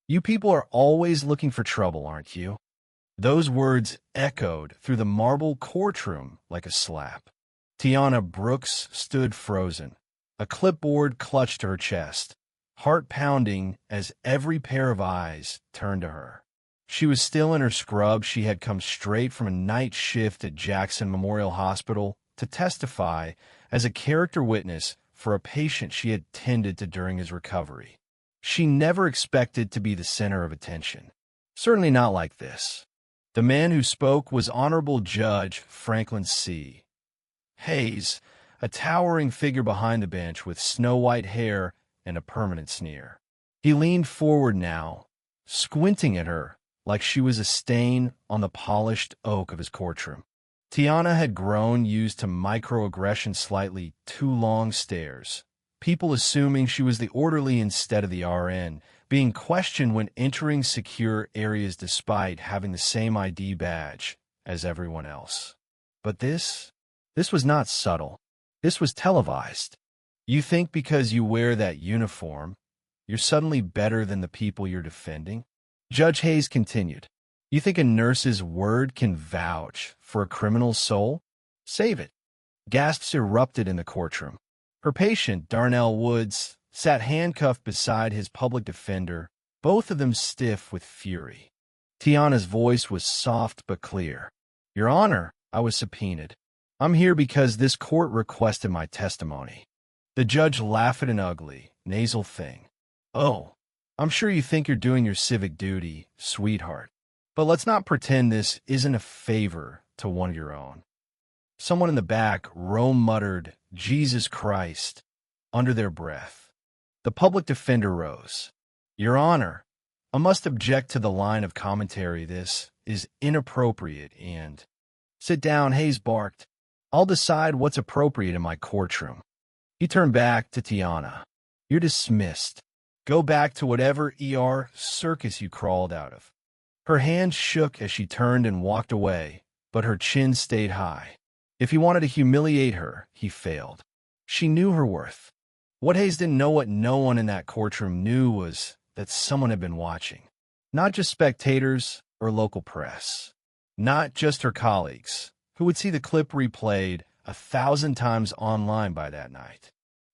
You people are always looking for trouble, aren't you? Those words echoed through the marble courtroom like a slap. Tiana Brooks stood frozen, a clipboard clutched to her chest, heart pounding as every pair of eyes turned to her. She was still in her scrub. She had come straight from a night shift at Jackson Memorial Hospital to testify as a character witness for a patient she had tended to during his recovery. She never expected to be the center of attention. Certainly not like this. The man who spoke was Honorable Judge Franklin C. Hayes, a towering figure behind the bench with snow-white hair and a permanent sneer. He leaned forward now, squinting at her like she was a stain on the polished oak of his courtroom. Tiana had grown used to microaggression, slightly too long stares, people assuming she was the orderly instead of the RN, being questioned when entering secure areas despite having the same ID badge as everyone else. But this was not subtle. This was televised. You think because you wear that uniform, you're suddenly better than the people you're defending? Judge Hayes continued. You think a nurse's word can vouch for a criminal's soul? Save it. Gasps erupted in the courtroom. Her patient, Darnell Woods, sat handcuffed beside his public defender, both of them stiff with fury. Tiana's voice was soft but clear. Your Honor, I was subpoenaed. I'm here because this court requested my testimony. The judge laughed at an ugly, nasal thing. Oh, I'm sure you think you're doing your civic duty, sweetheart. But let's not pretend this isn't a favor to one of your own. Someone in the back row muttered, Jesus Christ, under their breath. The public defender rose. Your Honor, I must object to the line of commentary. This is inappropriate and... Sit down, Hayes barked. I'll decide what's appropriate in my courtroom. He turned back to Tiana. You're dismissed. Go back to whatever ER circus you crawled out of. Her hand shook as she turned and walked away, but her chin stayed high. If he wanted to humiliate her, he failed. She knew her worth. What Hayes didn't know, what no one in that courtroom knew, was that someone had been watching. Not just spectators or local press. Not just her colleagues, who would see the clip replayed 1,000 times online by that night.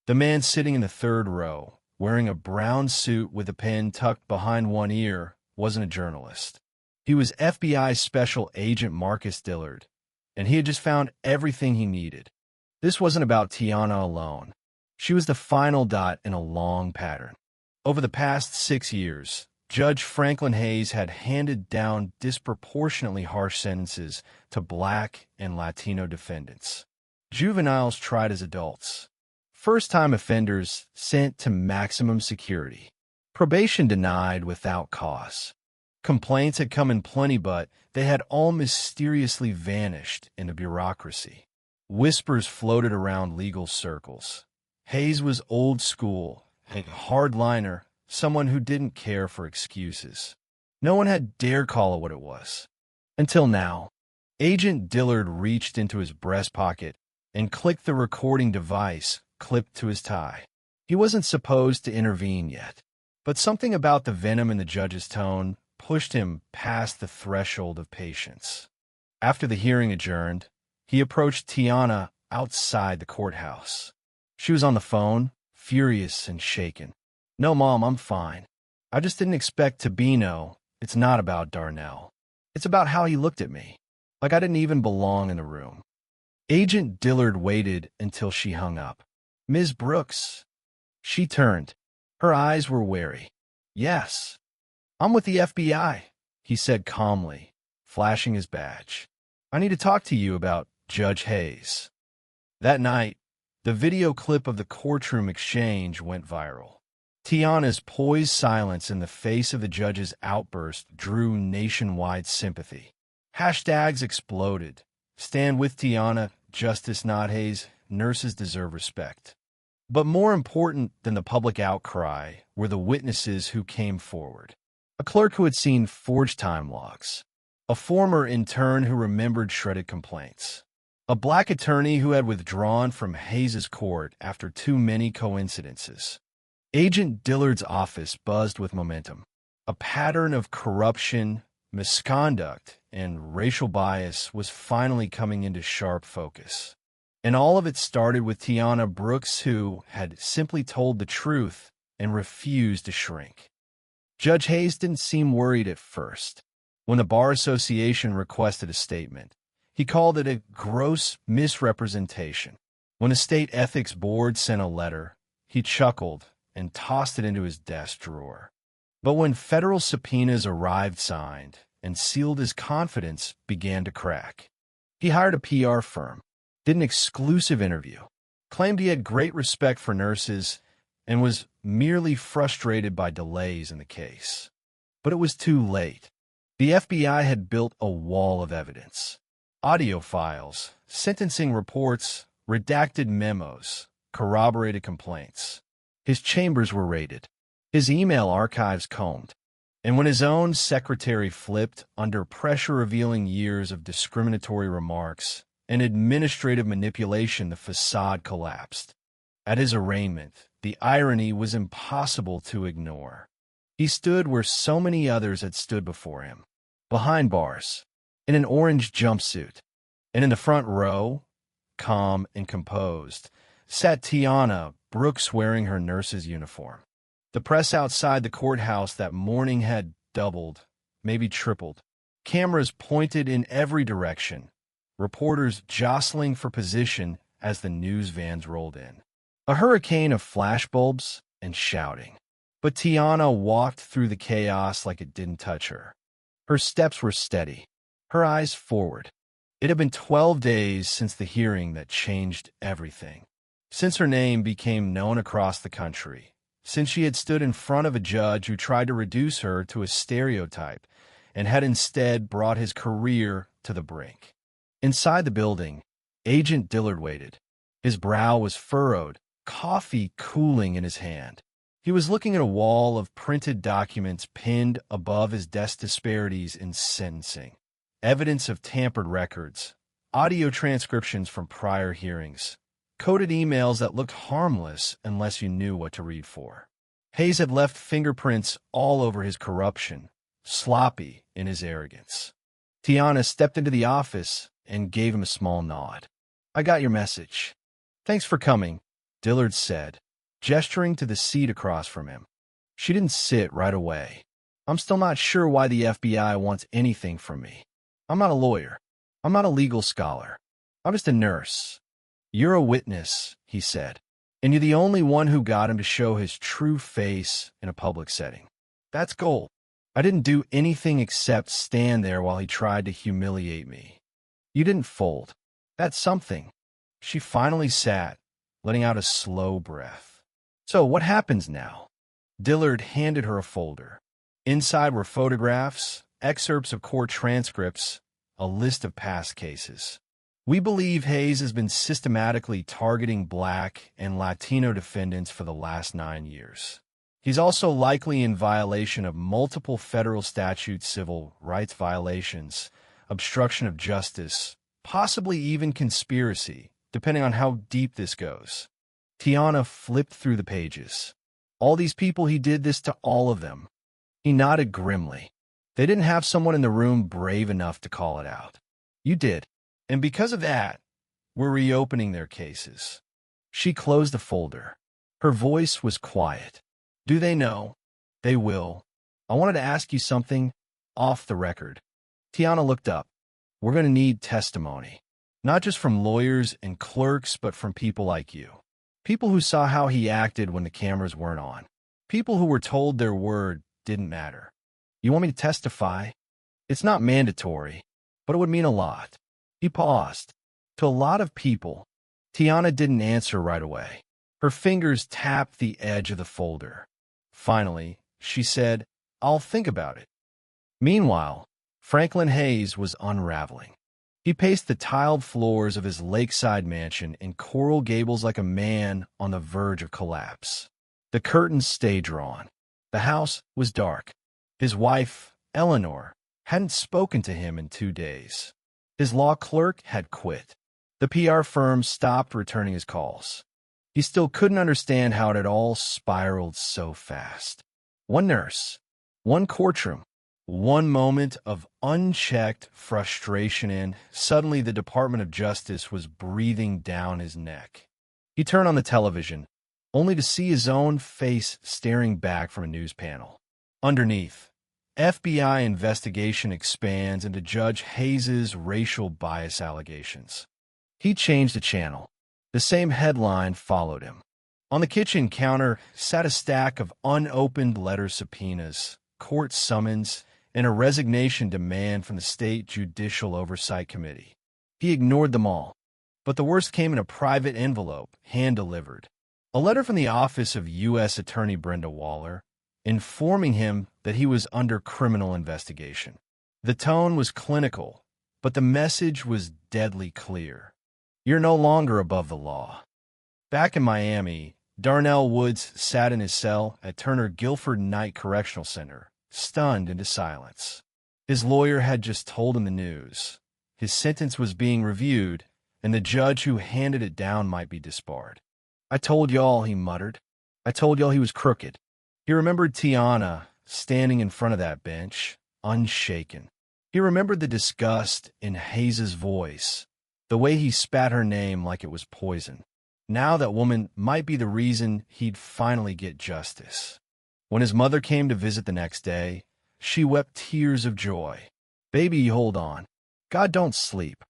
The man sitting in the third row, wearing a brown suit with a pen tucked behind one ear, wasn't a journalist. He was FBI Special Agent Marcus Dillard, and he had just found everything he needed. This wasn't about Tiana alone. She was the final dot in a long pattern. Over the past 6 years, Judge Franklin Hayes had handed down disproportionately harsh sentences to Black and Latino defendants. Juveniles tried as adults. First-time offenders sent to maximum security. Probation denied without cause. Complaints had come in plenty, but they had all mysteriously vanished in the bureaucracy. Whispers floated around legal circles. Hayes was old school, a hardliner, someone who didn't care for excuses. No one had dared call it what it was. Until now. Agent Dillard reached into his breast pocket and clicked the recording device clipped to his tie. He wasn't supposed to intervene yet, but something about the venom in the judge's tone pushed him past the threshold of patience. After the hearing adjourned, he approached Tiana outside the courthouse. She was on the phone, furious and shaken. No, Mom, I'm fine. I just didn't expect to be no. It's not about Darnell. It's about how he looked at me, like I didn't even belong in the room. Agent Dillard waited until she hung up. Ms. Brooks. She turned. Her eyes were wary. Yes, I'm with the FBI, he said calmly, flashing his badge. I need to talk to you about Judge Hayes. That night, the video clip of the courtroom exchange went viral. Tiana's poised silence in the face of the judge's outburst drew nationwide sympathy. Hashtags exploded. Stand with Tiana, Justice not Hayes, nurses deserve respect. But more important than the public outcry were the witnesses who came forward. A clerk who had seen forged time logs. A former intern who remembered shredded complaints. A Black attorney who had withdrawn from Hayes's court after too many coincidences. Agent Dillard's office buzzed with momentum. A pattern of corruption, misconduct, and racial bias was finally coming into sharp focus. And all of it started with Tiana Brooks, who had simply told the truth and refused to shrink. Judge Hayes didn't seem worried at first. When the Bar Association requested a statement, he called it a gross misrepresentation. When the state ethics board sent a letter, he chuckled and tossed it into his desk drawer. But when federal subpoenas arrived signed and sealed, his confidence began to crack. He hired a PR firm, did an exclusive interview, claimed he had great respect for nurses, and was merely frustrated by delays in the case. But it was too late. The FBI had built a wall of evidence. Audio files, sentencing reports, redacted memos, corroborated complaints. His chambers were raided, his email archives combed, and when his own secretary flipped under pressure revealing years of discriminatory remarks and administrative manipulation, the facade collapsed. At his arraignment, the irony was impossible to ignore. He stood where so many others had stood before him, behind bars, in an orange jumpsuit, and in the front row, calm and composed, sat Tiana Brooks wearing her nurse's uniform. The press outside the courthouse that morning had doubled, maybe tripled. Cameras pointed in every direction, reporters jostling for position as the news vans rolled in. A hurricane of flashbulbs and shouting. But Tiana walked through the chaos like it didn't touch her. Her steps were steady, her eyes forward. It had been 12 days since the hearing that changed everything. Since her name became known across the country. Since she had stood in front of a judge who tried to reduce her to a stereotype and had instead brought his career to the brink. Inside the building, Agent Dillard waited. His brow was furrowed, coffee cooling in his hand. He was looking at a wall of printed documents pinned above his desk. Disparities in sentencing, evidence of tampered records, audio transcriptions from prior hearings, coded emails that looked harmless unless you knew what to read for. Hayes had left fingerprints all over his corruption, sloppy in his arrogance. Tiana stepped into the office and gave him a small nod. "I got your message. Thanks for coming," Dillard said, gesturing to the seat across from him. She didn't sit right away. "I'm still not sure why the FBI wants anything from me. I'm not a lawyer. I'm not a legal scholar. I'm just a nurse." "You're a witness," he said, "and you're the only one who got him to show his true face in a public setting. That's gold. I didn't do anything except stand there while he tried to humiliate me. You didn't fold. That's something." She finally sat, letting out a slow breath. "So what happens now?" Dillard handed her a folder. Inside were photographs, excerpts of court transcripts, a list of past cases. "We believe Hayes has been systematically targeting Black and Latino defendants for the last 9 years. He's also likely in violation of multiple federal statutes, civil rights violations, obstruction of justice, possibly even conspiracy, depending on how deep this goes." Tiana flipped through the pages. All these people, he did this to all of them. He nodded grimly. They didn't have someone in the room brave enough to call it out. "You did. And because of that, we're reopening their cases." She closed the folder. Her voice was quiet. "Do they know?" "They will. I wanted to ask you something off the record." Tiana looked up. "We're going to need testimony. Not just from lawyers and clerks, but from people like you. People who saw how he acted when the cameras weren't on. People who were told their word didn't matter. You want me to testify? It's not mandatory, but it would mean a lot." He paused. "To a lot of people." Tiana didn't answer right away. Her fingers tapped the edge of the folder. Finally, she said, "I'll think about it." Meanwhile, Franklin Hayes was unraveling. He paced the tiled floors of his lakeside mansion in Coral Gables like a man on the verge of collapse. The curtains stayed drawn. The house was dark. His wife, Eleanor, hadn't spoken to him in 2 days. His law clerk had quit. The PR firm stopped returning his calls. He still couldn't understand how it had all spiraled so fast. One nurse, One courtroom, one moment of unchecked frustration, and suddenly the Department of Justice was breathing down his neck. He turned on the television, only to see his own face staring back from a news panel. Underneath, FBI investigation expands into Judge Hayes's racial bias allegations. He changed the channel. The same headline followed him. On the kitchen counter sat a stack of unopened letter subpoenas, court summons, and a resignation demand from the State Judicial Oversight Committee. He ignored them all, but the worst came in a private envelope, hand-delivered. A letter from the office of U.S. Attorney Brenda Waller, informing him that he was under criminal investigation. The tone was clinical, but the message was deadly clear. You're no longer above the law. Back in Miami, Darnell Woods sat in his cell at Turner Guilford Night Correctional Center, stunned into silence. His lawyer had just told him the news. His sentence was being reviewed, and the judge who handed it down might be disbarred. "I told y'all," he muttered. "I told y'all he was crooked." He remembered Tiana standing in front of that bench, unshaken. He remembered the disgust in Hayes's voice, the way he spat her name like it was poison. Now that woman might be the reason he'd finally get justice. When his mother came to visit the next day, she wept tears of joy. "Baby, hold on. God, don't sleep."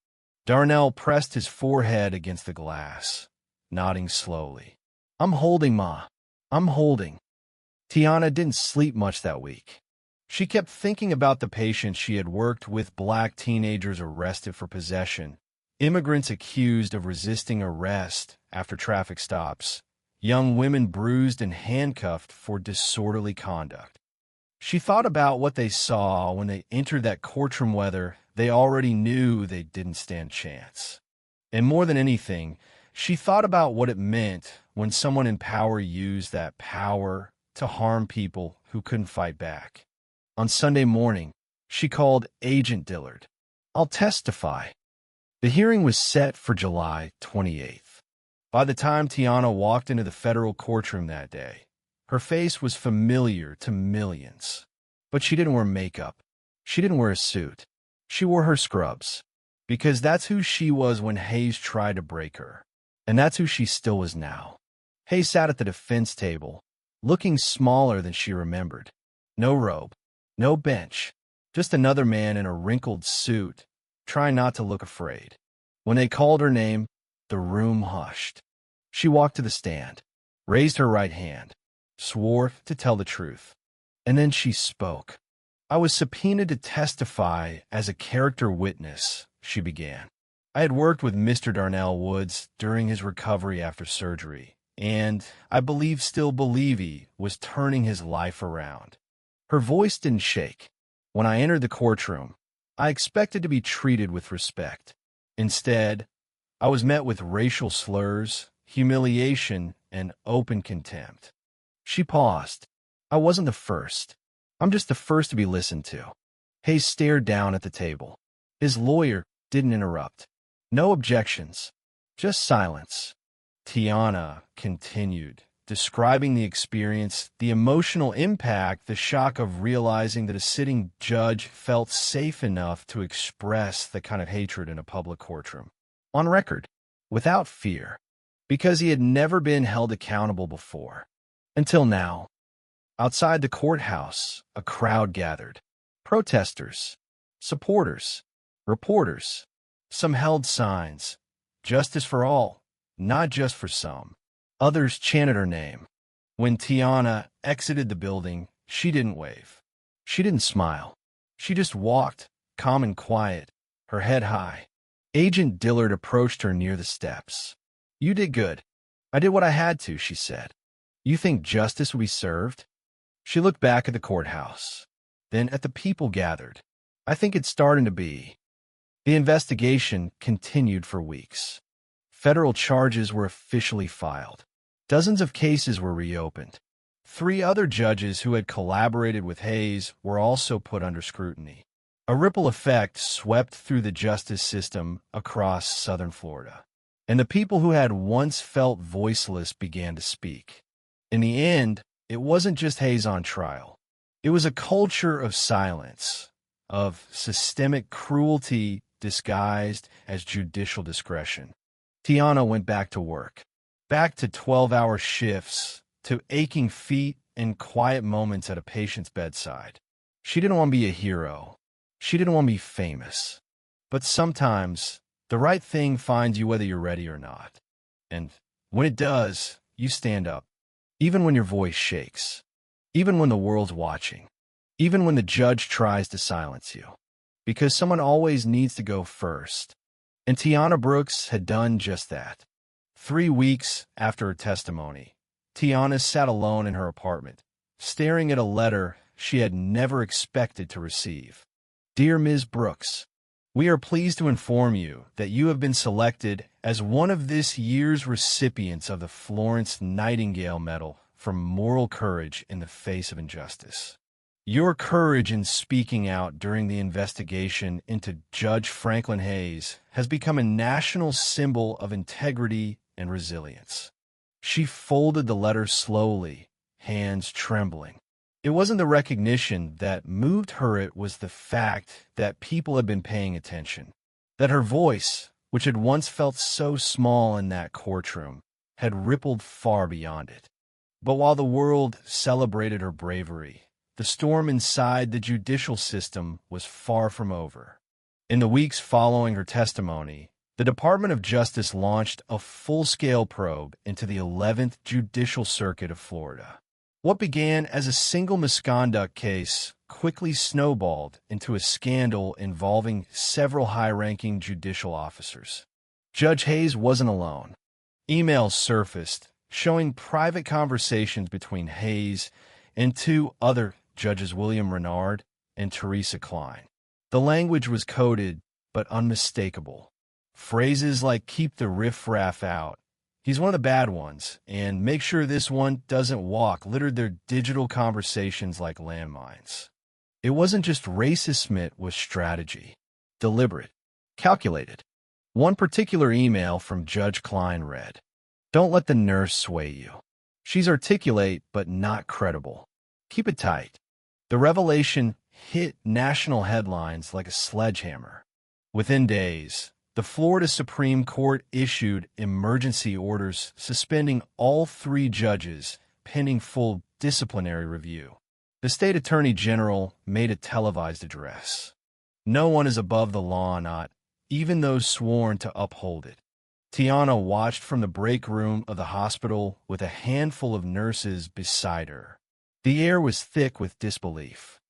Darnell pressed his forehead against the glass, nodding slowly. "I'm holding, Ma. I'm holding." Tiana didn't sleep much that week. She kept thinking about the patients she had worked with: black teenagers arrested for possession, immigrants accused of resisting arrest after traffic stops, young women bruised and handcuffed for disorderly conduct. She thought about what they saw when they entered that courtroom, whether they already knew they didn't stand a chance. And more than anything, she thought about what it meant when someone in power used that power to harm people who couldn't fight back. On Sunday morning, she called Agent Dillard. "I'll testify." The hearing was set for July 28th. By the time Tiana walked into the federal courtroom that day, her face was familiar to millions. But she didn't wear makeup. She didn't wear a suit. She wore her scrubs, because that's who she was when Hayes tried to break her, and that's who she still was now. Hayes sat at the defense table, looking smaller than she remembered. No robe, no bench, just another man in a wrinkled suit, trying not to look afraid. When they called her name, the room hushed. She walked to the stand, raised her right hand, swore to tell the truth, and then she spoke. "I was subpoenaed to testify as a character witness," she began. "I had worked with Mr. Darnell Woods during his recovery after surgery, and I still believe he was turning his life around." Her voice didn't shake. "When I entered the courtroom, I expected to be treated with respect. Instead, I was met with racial slurs, humiliation, and open contempt." She paused. "I wasn't the first. I'm just the first to be listened to." Hayes stared down at the table. His lawyer didn't interrupt. No objections, just silence. Tiana continued, describing the experience, the emotional impact, the shock of realizing that a sitting judge felt safe enough to express the kind of hatred in a public courtroom. On record, without fear, because he had never been held accountable before. Until now. Outside the courthouse, a crowd gathered. Protesters, supporters, reporters. Some held signs, "Justice for all, not just for some." Others chanted her name. When Tiana exited the building, she didn't wave. She didn't smile. She just walked, calm and quiet, her head high. Agent Dillard approached her near the steps. "You did good. I did what I had to," she said. "You think justice will be served?" She looked back at the courthouse, then at the people gathered. "I think it's starting to be." The investigation continued for weeks. Federal charges were officially filed. Dozens of cases were reopened. 3 other judges who had collaborated with Hayes were also put under scrutiny. A ripple effect swept through the justice system across southern Florida, and the people who had once felt voiceless began to speak. In the end, it wasn't just Hayes on trial. It was a culture of silence, of systemic cruelty disguised as judicial discretion. Tiana went back to work, back to 12-hour shifts, to aching feet and quiet moments at a patient's bedside. She didn't want to be a hero. She didn't want to be famous. But sometimes, the right thing finds you whether you're ready or not. And when it does, you stand up, even when your voice shakes, even when the world's watching, even when the judge tries to silence you. Because someone always needs to go first. And Tiana Brooks had done just that. 3 weeks after her testimony, Tiana sat alone in her apartment, staring at a letter she had never expected to receive. Dear Ms. Brooks, we are pleased to inform you that you have been selected as one of this year's recipients of the Florence Nightingale Medal for moral courage in the face of injustice. Your courage in speaking out during the investigation into Judge Franklin Hayes has become a national symbol of integrity and resilience. She folded the letter slowly, hands trembling. It wasn't the recognition that moved her, it was the fact that people had been paying attention, that her voice, which had once felt so small in that courtroom, had rippled far beyond it. But while the world celebrated her bravery, the storm inside the judicial system was far from over. In the weeks following her testimony, the Department of Justice launched a full-scale probe into the 11th Judicial Circuit of Florida. What began as a single misconduct case quickly snowballed into a scandal involving several high-ranking judicial officers. Judge Hayes wasn't alone. Emails surfaced showing private conversations between Hayes and 2 other judges, William Renard and Teresa Klein. The language was coded but unmistakable. Phrases like "keep the riffraff out," "he's one of the bad ones," and "make sure this one doesn't walk" littered their digital conversations like landmines. It wasn't just racist, it was strategy. Deliberate. Calculated. One particular email from Judge Klein read, "Don't let the nurse sway you. She's articulate but not credible. Keep it tight." The revelation hit national headlines like a sledgehammer. Within days, the Florida Supreme Court issued emergency orders suspending all 3 judges pending full disciplinary review. The state attorney general made a televised address. No one is above the law, not even those sworn to uphold it. Tiana watched from the break room of the hospital with a handful of nurses beside her. The air was thick with disbelief.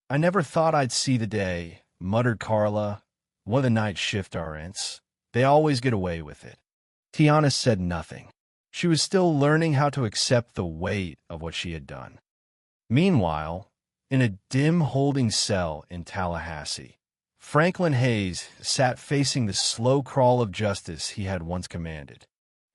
"I never thought I'd see the day," muttered Carla, one of the night shift RNs. "They always get away with it." Tiana said nothing. She was still learning how to accept the weight of what she had done. Meanwhile, in a dim holding cell in Tallahassee, Franklin Hayes sat facing the slow crawl of justice he had once commanded.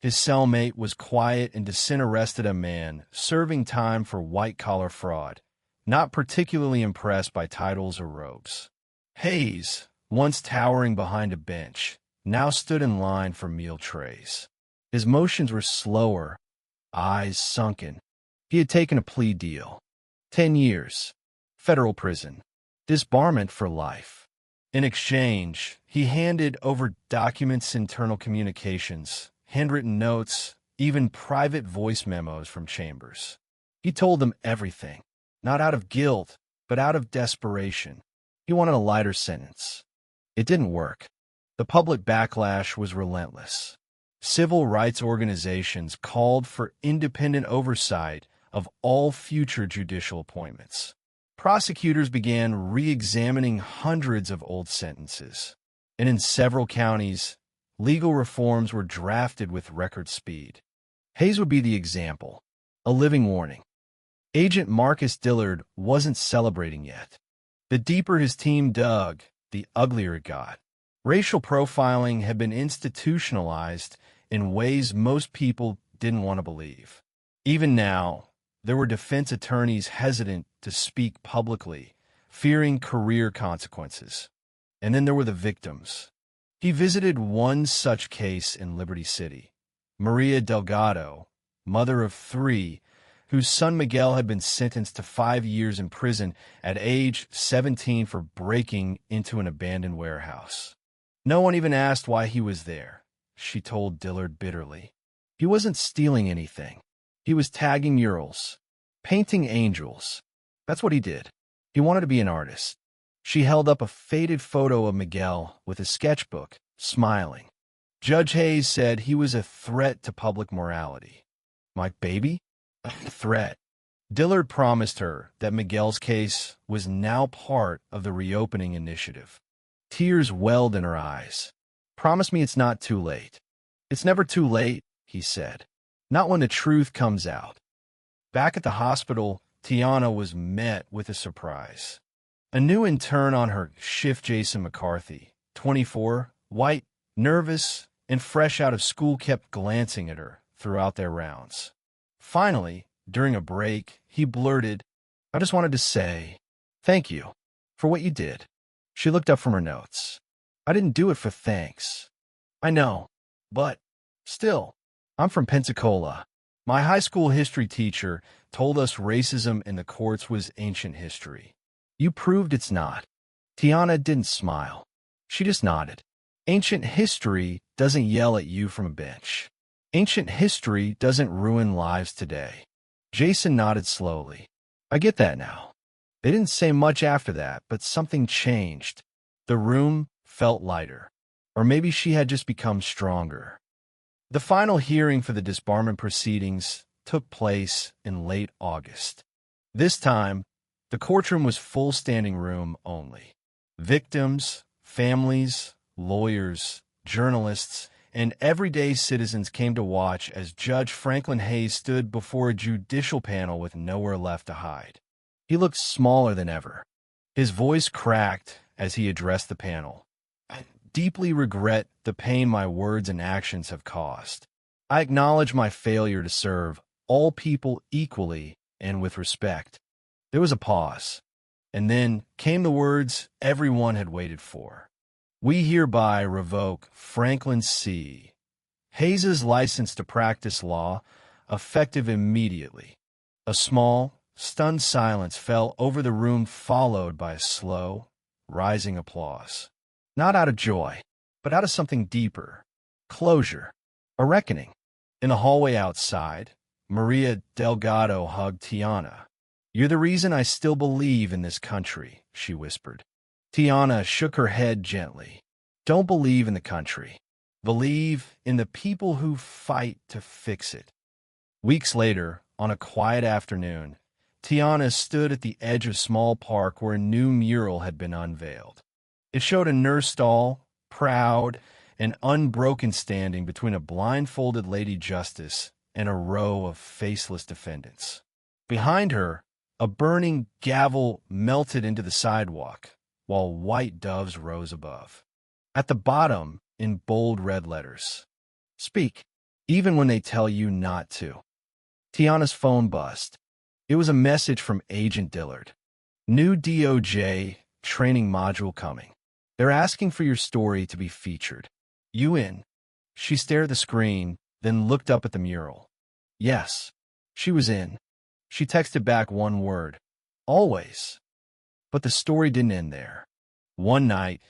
His cellmate was quiet and disinterested, a man serving time for white-collar fraud, not particularly impressed by titles or robes. Hayes, once towering behind a bench, now stood in line for meal trays. His motions were slower, eyes sunken. He had taken a plea deal. 10 years, federal prison, disbarment for life. In exchange, he handed over documents, internal communications, handwritten notes, even private voice memos from chambers. He told them everything, not out of guilt, but out of desperation. He wanted a lighter sentence. It didn't work. The public backlash was relentless. Civil rights organizations called for independent oversight of all future judicial appointments. Prosecutors began re-examining hundreds of old sentences. And in several counties, legal reforms were drafted with record speed. Hayes would be the example, a living warning. Agent Marcus Dillard wasn't celebrating yet. The deeper his team dug, the uglier it got. Racial profiling had been institutionalized in ways most people didn't want to believe. Even now, there were defense attorneys hesitant to speak publicly, fearing career consequences. And then there were the victims. He visited one such case in Liberty City, Maria Delgado, mother of 3, whose son Miguel had been sentenced to 5 years in prison at age 17 for breaking into an abandoned warehouse. No one even asked why he was there, she told Dillard bitterly. He wasn't stealing anything. He was tagging murals, painting angels. That's what he did. He wanted to be an artist. She held up a faded photo of Miguel with a sketchbook, smiling. Judge Hayes said he was a threat to public morality. My baby? A threat. Dillard promised her that Miguel's case was now part of the reopening initiative. Tears welled in her eyes. Promise me it's not too late. It's never too late, he said. Not when the truth comes out. Back at the hospital, Tiana was met with a surprise. A new intern on her shift, Jason McCarthy, 24, white, nervous, and fresh out of school, kept glancing at her throughout their rounds. Finally, during a break, he blurted, I just wanted to say, thank you for what you did. She looked up from her notes. I didn't do it for thanks. I know, but still, I'm from Pensacola. My high school history teacher told us racism in the courts was ancient history. You proved it's not. Tiana didn't smile. She just nodded. Ancient history doesn't yell at you from a bench. Ancient history doesn't ruin lives today. Jason nodded slowly. I get that now. They didn't say much after that, but something changed. The room felt lighter. Or maybe she had just become stronger. The final hearing for the disbarment proceedings took place in late August. This time, the courtroom was full standing room only. Victims, families, lawyers, journalists, and everyday citizens came to watch as Judge Franklin Hayes stood before a judicial panel with nowhere left to hide. He looked smaller than ever. His voice cracked as he addressed the panel. I deeply regret the pain my words and actions have caused. I acknowledge my failure to serve all people equally and with respect. There was a pause, and then came the words everyone had waited for. We hereby revoke Franklin C. Hayes's license to practice law, effective immediately. A small, stunned silence fell over the room, followed by a slow, rising applause. Not out of joy, but out of something deeper. Closure. A reckoning. In the hallway outside, Maria Delgado hugged Tiana. You're the reason I still believe in this country, she whispered. Tiana shook her head gently. Don't believe in the country. Believe in the people who fight to fix it. Weeks later, on a quiet afternoon, Tiana stood at the edge of a small park where a new mural had been unveiled. It showed a nurse stall, proud and unbroken, standing between a blindfolded Lady Justice and a row of faceless defendants. Behind her, a burning gavel melted into the sidewalk, while white doves rose above. At the bottom, in bold red letters, speak, even when they tell you not to. Tiana's phone buzzed. It was a message from Agent Dillard. New DOJ training module coming. They're asking for your story to be featured. You in? She stared at the screen, then looked up at the mural. Yes, she was in. She texted back one word. Always. But the story didn't end there. One night,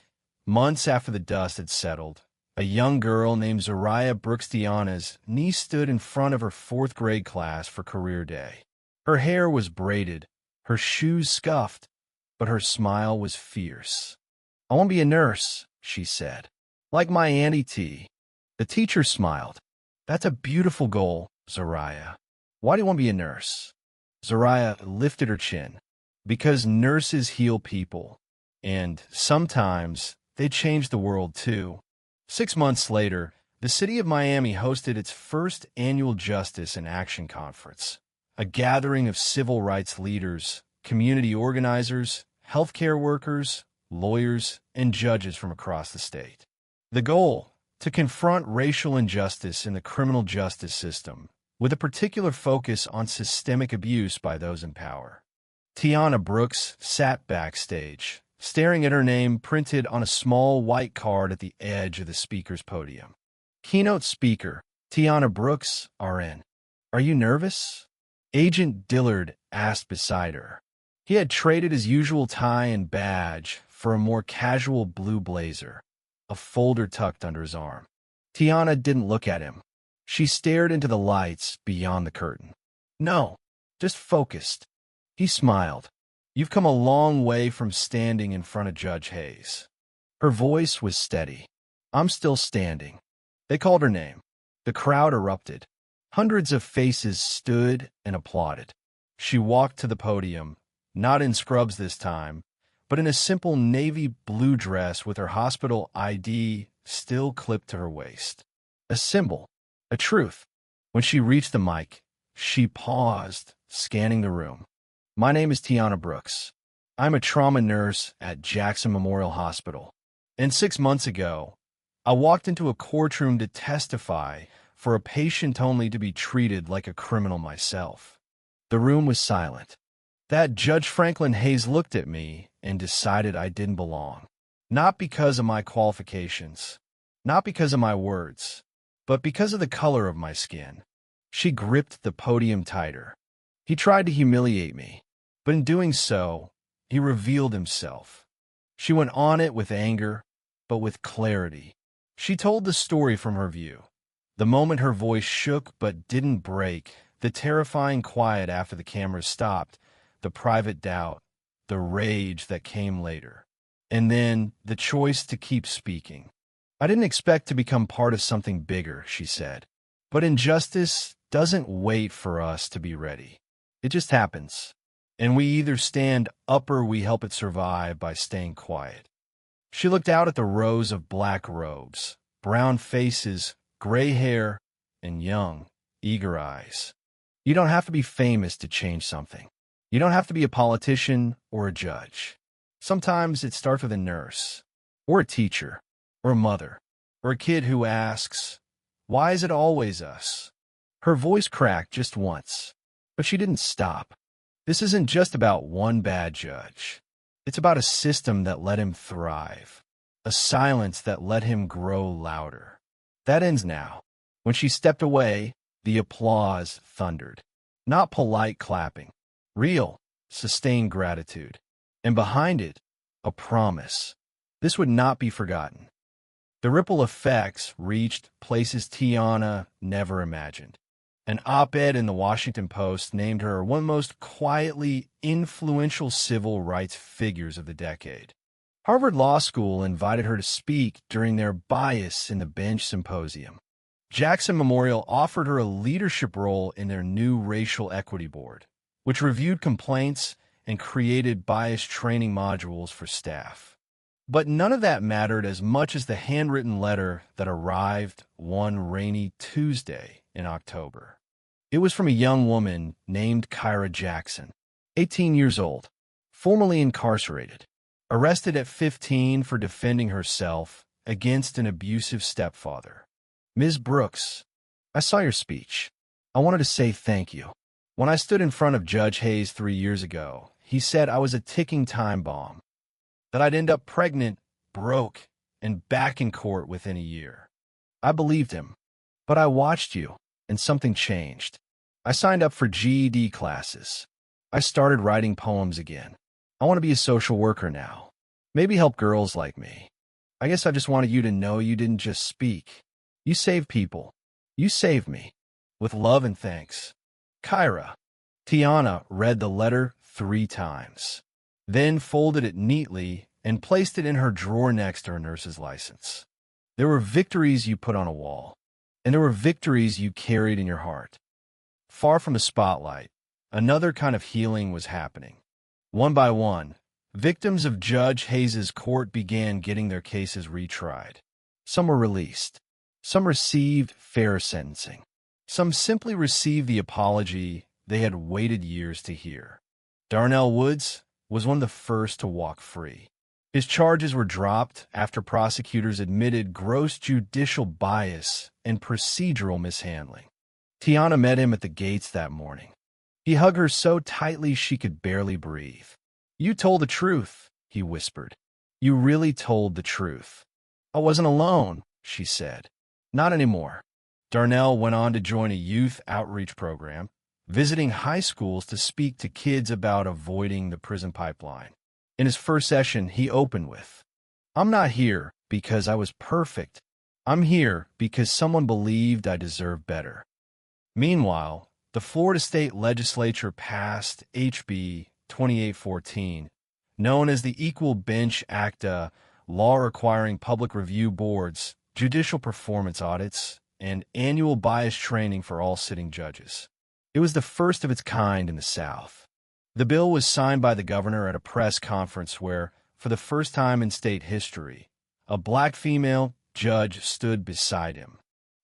months after the dust had settled, a young girl named Zariah Brooks Tiana's niece stood in front of her fourth grade class for career day. Her hair was braided, her shoes scuffed, but her smile was fierce. I want to be a nurse, she said. Like my Auntie T. The teacher smiled. That's a beautiful goal, Zariah. Why do you want to be a nurse? Zariah lifted her chin. Because nurses heal people, and sometimes they change the world too. 6 months later, the city of Miami hosted its first annual Justice in Action Conference, a gathering of civil rights leaders, community organizers, healthcare workers, lawyers, and judges from across the state. The goal, to confront racial injustice in the criminal justice system, with a particular focus on systemic abuse by those in power. Tiana Brooks sat backstage, staring at her name printed on a small white card at the edge of the speaker's podium. Keynote speaker, Tiana Brooks, RN. Are you nervous? Agent Dillard asked beside her. He had traded his usual tie and badge for a more casual blue blazer, a folder tucked under his arm. Tiana didn't look at him. She stared into the lights beyond the curtain. No, just focused. He smiled. You've come a long way from standing in front of Judge Hayes. Her voice was steady. I'm still standing. They called her name. The crowd erupted. Hundreds of faces stood and applauded. She walked to the podium, not in scrubs this time, but in a simple navy blue dress with her hospital ID still clipped to her waist. A symbol, a truth. When she reached the mic, she paused, scanning the room. My name is Tiana Brooks. I'm a trauma nurse at Jackson Memorial Hospital. And 6 months ago, I walked into a courtroom to testify for a patient only to be treated like a criminal myself. The room was silent. That Judge Franklin Hayes looked at me and decided I didn't belong. Not because of my qualifications, not because of my words, but because of the color of my skin. She gripped the podium tighter. He tried to humiliate me, but in doing so, he revealed himself. She went on it with anger, but with clarity. She told the story from her view. The moment her voice shook but didn't break, the terrifying quiet after the cameras stopped, the private doubt, the rage that came later, and then the choice to keep speaking. I didn't expect to become part of something bigger, she said. But injustice doesn't wait for us to be ready. It just happens. And we either stand up or we help it survive by staying quiet. She looked out at the rows of black robes, brown faces, gray hair, and young, eager eyes. You don't have to be famous to change something. You don't have to be a politician or a judge. Sometimes it starts with a nurse, or a teacher, or a mother, or a kid who asks, why is it always us? Her voice cracked just once, but she didn't stop. This isn't just about one bad judge. It's about a system that let him thrive, a silence that let him grow louder. That ends now. When she stepped away, the applause thundered. Not polite clapping, real, sustained gratitude. And behind it, a promise. This would not be forgotten. The ripple effects reached places Tiana never imagined. An op-ed in the Washington Post named her one of the most quietly influential civil rights figures of the decade. Harvard Law School invited her to speak during their Bias in the Bench Symposium. Jackson Memorial offered her a leadership role in their new racial equity board, which reviewed complaints and created bias training modules for staff. But none of that mattered as much as the handwritten letter that arrived one rainy Tuesday in October. It was from a young woman named Kyra Jackson, 18 years old, formerly incarcerated, arrested at 15 for defending herself against an abusive stepfather. Ms. Brooks, I saw your speech. I wanted to say thank you. When I stood in front of Judge Hayes 3 years ago, he said I was a ticking time bomb, that I'd end up pregnant, broke, and back in court within a year. I believed him, but I watched you, and something changed. I signed up for GED classes. I started writing poems again. I want to be a social worker now. Maybe help girls like me. I guess I just wanted you to know you didn't just speak. You saved people. You saved me. With love and thanks. Kyra. Tiana read the letter 3 times, then folded it neatly and placed it in her drawer next to her nurse's license. There were victories you put on a wall, and there were victories you carried in your heart. Far from the spotlight, another kind of healing was happening. One by one, victims of Judge Hayes's court began getting their cases retried. Some were released. Some received fair sentencing. Some simply received the apology they had waited years to hear. Darnell Woods was one of the first to walk free. His charges were dropped after prosecutors admitted gross judicial bias and procedural mishandling. Tiana met him at the gates that morning. He hugged her so tightly she could barely breathe. You told the truth, he whispered. You really told the truth. I wasn't alone, she said. Not anymore. Darnell went on to join a youth outreach program. visiting high schools to speak to kids about avoiding the prison pipeline. In his first session, he opened with, "I'm not here because I was perfect. I'm here because someone believed I deserved better." Meanwhile, the Florida State Legislature passed HB 2814, known as the Equal Bench Act, a law requiring public review boards, judicial performance audits, and annual bias training for all sitting judges. It was the first of its kind in the South. The bill was signed by the governor at a press conference where, for the first time in state history, a black female judge stood beside him.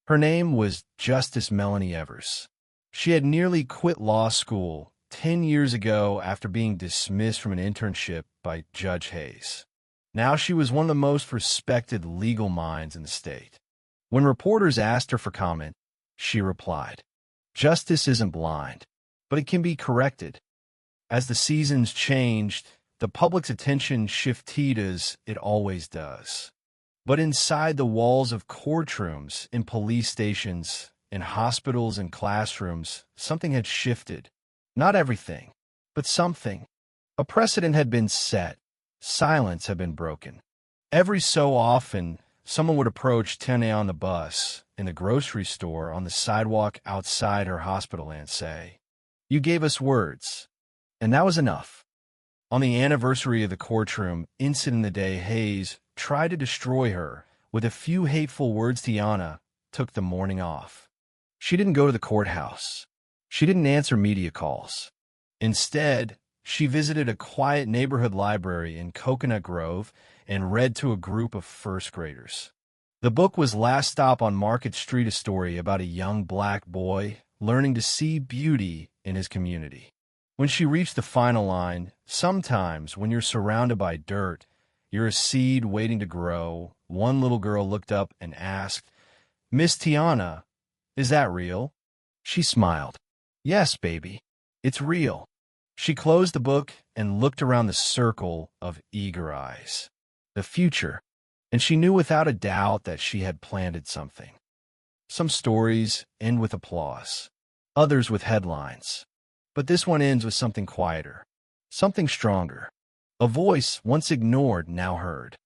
Her name was Justice Melanie Evers. She had nearly quit law school 10 years ago after being dismissed from an internship by Judge Hayes. Now she was one of the most respected legal minds in the state. When reporters asked her for comment, she replied, "Justice isn't blind, but it can be corrected." As the seasons changed, the public's attention shifted as it always does. But inside the walls of courtrooms, in police stations, in hospitals and classrooms, something had shifted. Not everything, but something. A precedent had been set. Silence had been broken. Every so often, someone would approach Tene on the bus, in the grocery store, on the sidewalk outside her hospital and say, "You gave us words." And that was enough. On the anniversary of the courtroom incident the day Hayes tried to destroy her with a few hateful words, Tiana took the morning off. She didn't go to the courthouse. She didn't answer media calls. Instead, she visited a quiet neighborhood library in Coconut Grove and read to a group of first graders. The book was Last Stop on Market Street, a story about a young black boy learning to see beauty in his community. When she reached the final line, "Sometimes when you're surrounded by dirt, you're a seed waiting to grow," one little girl looked up and asked, "Miss Tiana, is that real?" She smiled. "Yes, baby, it's real." She closed the book and looked around the circle of eager eyes. The future, and she knew without a doubt that she had planted something. Some stories end with applause, others with headlines. But this one ends with something quieter, something stronger. A voice once ignored, now heard.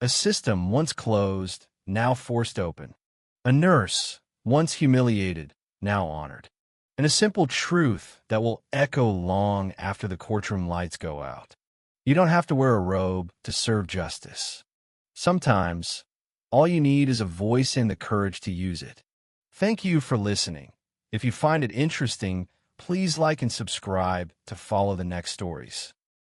A system once closed, now forced open. A nurse once humiliated, now honored. And a simple truth that will echo long after the courtroom lights go out. You don't have to wear a robe to serve justice. Sometimes, all you need is a voice and the courage to use it. Thank you for listening. If you find it interesting, please like and subscribe to follow the next stories.